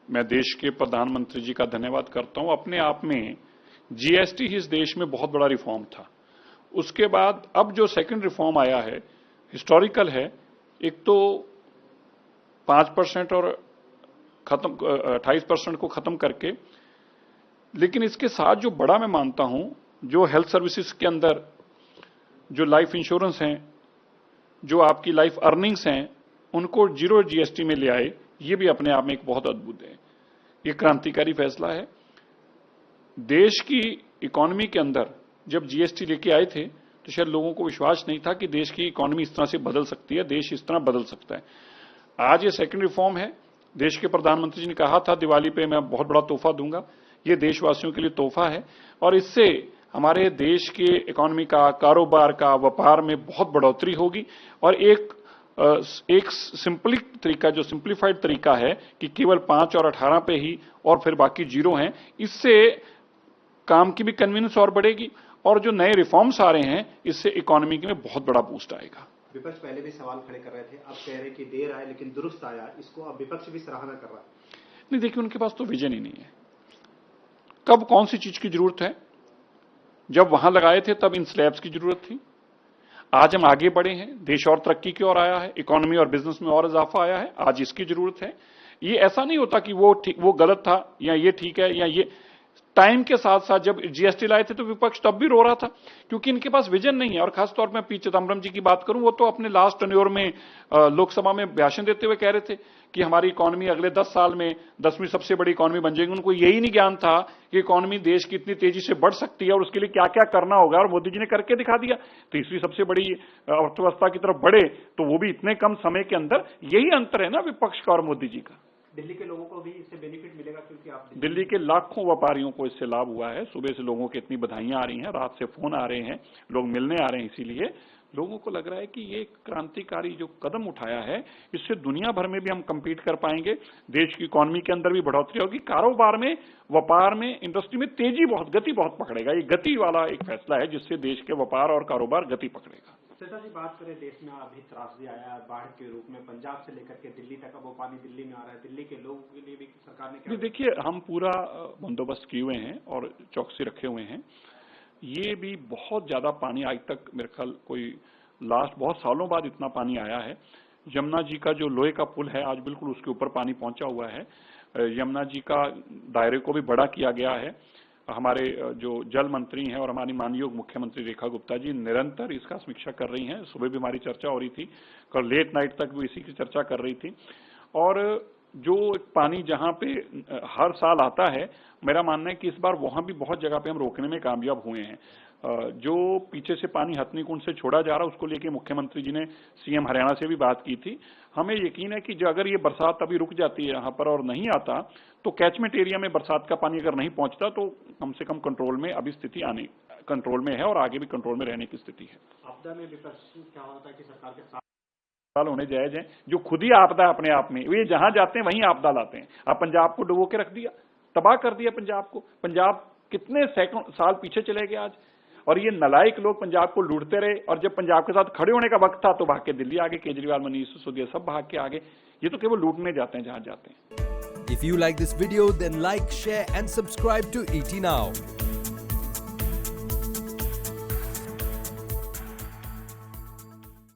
मैं देश के प्रधानमंत्री जी का धन्यवाद करता हूं। अपने आप में जीएसटी इस देश में बहुत बड़ा रिफॉर्म था। उसके बाद अब जो सेकंड रिफॉर्म आया है, हिस्टोरिकल है। एक तो 5% और 28% को खत्म करके, लेकिन इसके साथ जो बड़ा मैं मानता हूं, जो हेल्थ सर्विसेज के अंदर जो लाइफ इंश्योरेंस हैं, जो आपकी लाइफ अर्निंग्स हैं, उनको जीरो जीएसटी में ले आए, ये भी अपने आप में एक बहुत अद्भुत है। ये क्रांतिकारी फैसला है। देश की इकोनॉमी के अंदर जब जीएसटी लेके आए थे तो शायद लोगों को विश्वास नहीं था कि देश की इकोनॉमी इस तरह से बदल सकती है, देश इस तरह बदल सकता है। आज ये सेकंड रिफॉर्म है। देश के प्रधानमंत्री जी ने कहा था दिवाली पे मैं बहुत बड़ा तोहफा दूंगा। ये देशवासियों के लिए तोहफा है और इससे हमारे देश के इकोनॉमी का, कारोबार का, व्यापार में बहुत बढ़ोतरी होगी। और एक सिंप्लीफाइड तरीका है कि केवल 5 और 18 पे ही और फिर बाकी जीरो हैं। इससे काम की भी कन्वीनियंस और बढ़ेगी और जो नए रिफॉर्म्स आ रहे हैं, इससे इकोनॉमी में बहुत बड़ा बूस्ट आएगा। विपक्ष पहले भी सवाल खड़े कर रहे थे, अब कह रहे कि देर आए लेकिन दुरुस्त आया, इसको अब विपक्ष भी सराहना कर रहा है। नहीं, देखिए, उनके पास तो विजन ही नहीं है। कब कौन सी चीज की जरूरत है? जब वहां लगाए थे तब इन स्लैब्स की जरूरत थी। आज हम आगे बढ़े हैं, देश और तरक्की की ओर आया है, इकोनॉमी और बिजनेस में और इजाफा आया है, आज इसकी जरूरत है। ये ऐसा नहीं होता कि वो गलत था या ये ठीक है या ये। टाइम के साथ साथ जब जीएसटी लाए थे तो विपक्ष तब भी रो रहा था क्योंकि इनके पास विजन नहीं है। और खासतौर पर पी चिदम्बरम जी की बात करूं, वो तो अपने लास्ट टर्न्योर में लोकसभा में भाषण देते हुए कह रहे थे कि हमारी इकोनॉमी अगले 10 साल में 10वीं सबसे बड़ी इकोनॉमी बन जाएगी। उनको यही नहीं ज्ञान था कि इकोनॉमी देश की इतनी तेजी से बढ़ सकती है और उसके लिए क्या क्या करना होगा, और मोदी जी ने करके दिखा दिया। तीसरी सबसे बड़ी अर्थव्यवस्था की तरफ बढ़े तो वो भी इतने कम समय के अंदर। यही अंतर है ना विपक्ष का और मोदी जी का। दिल्ली के लोगों को भी इससे बेनिफिट मिलेगा क्योंकि आप दिल्ली के लाखों व्यापारियों को इससे लाभ हुआ है। सुबह से लोगों की इतनी बधाइयां आ रही हैं, रात से फोन आ रहे हैं, लोग मिलने आ रहे हैं। इसीलिए लोगों को लग रहा है कि ये क्रांतिकारी जो कदम उठाया है, इससे दुनिया भर में भी हम compete कर पाएंगे। देश की इकोनॉमी के अंदर भी बढ़ोतरी होगी, कारोबार में, व्यापार में, इंडस्ट्री में गति बहुत पकड़ेगा। ये गति वाला एक फैसला है जिससे देश के व्यापार और कारोबार गति पकड़ेगा। सेठा जी, बात करें, देश में अभी त्रासदी आया है बाढ़ के रूप में, पंजाब से लेकर के दिल्ली तक, अब वो पानी दिल्ली में आ रहा है। दिल्ली के लोगों के लिए भी सरकार ने क्या? देखिए, हम पूरा बंदोबस्त किए हुए हैं और चौकसी रखे हुए हैं। ये भी बहुत ज्यादा पानी आज तक मेरे ख्याल कोई लास्ट बहुत सालों बाद इतना पानी आया है। यमुना जी का जो लोहे का पुल है, आज बिल्कुल उसके ऊपर पानी पहुंचा हुआ है। यमुना जी का दायरे को भी बड़ा किया गया है। हमारे जो जल मंत्री हैं और हमारी माननीय मुख्यमंत्री रेखा गुप्ता जी निरंतर इसका समीक्षा कर रही हैं। सुबह भी हमारी चर्चा हो रही थी, कल लेट नाइट तक भी इसी की चर्चा कर रही थी। और जो पानी जहां पे हर साल आता है, मेरा मानना है कि इस बार वहां भी बहुत जगह पे हम रोकने में कामयाब हुए हैं। जो पीछे से पानी हथनी कुंड से छोड़ा जा रहा, उसको लेके मुख्यमंत्री जी ने सीएम हरियाणा से भी बात की थी। हमें यकीन है कि जो अगर ये बरसात अभी रुक जाती है यहाँ पर और नहीं आता, तो कैचमेंट एरिया में बरसात का पानी अगर नहीं पहुंचता तो कम से कम कंट्रोल में अभी स्थिति कंट्रोल में है और आगे भी कंट्रोल में रहने की स्थिति है। आपदा में विपक्ष क्या होता है कि सरकार के साथ सवाल होने जायज है। जो खुद ही आपदा है अपने आप में, वे जहां जाते हैं वहीं आपदा लाते हैं। अब पंजाब को डुबो के रख दिया, तबाह कर दिया पंजाब को। पंजाब कितने सैकड़ों साल पीछे चले गए आज, और ये नलायक लोग पंजाब को लूटते रहे। और जब पंजाब के साथ खड़े होने का वक्त था तो भाग के दिल्ली आ गए, केजरीवाल, मनीष सिसोदिया सब भाग के आगे। ये तो केवल लूटने जाते हैं जहां जाते हैं। If you like this video, then like, share and subscribe to ET Now.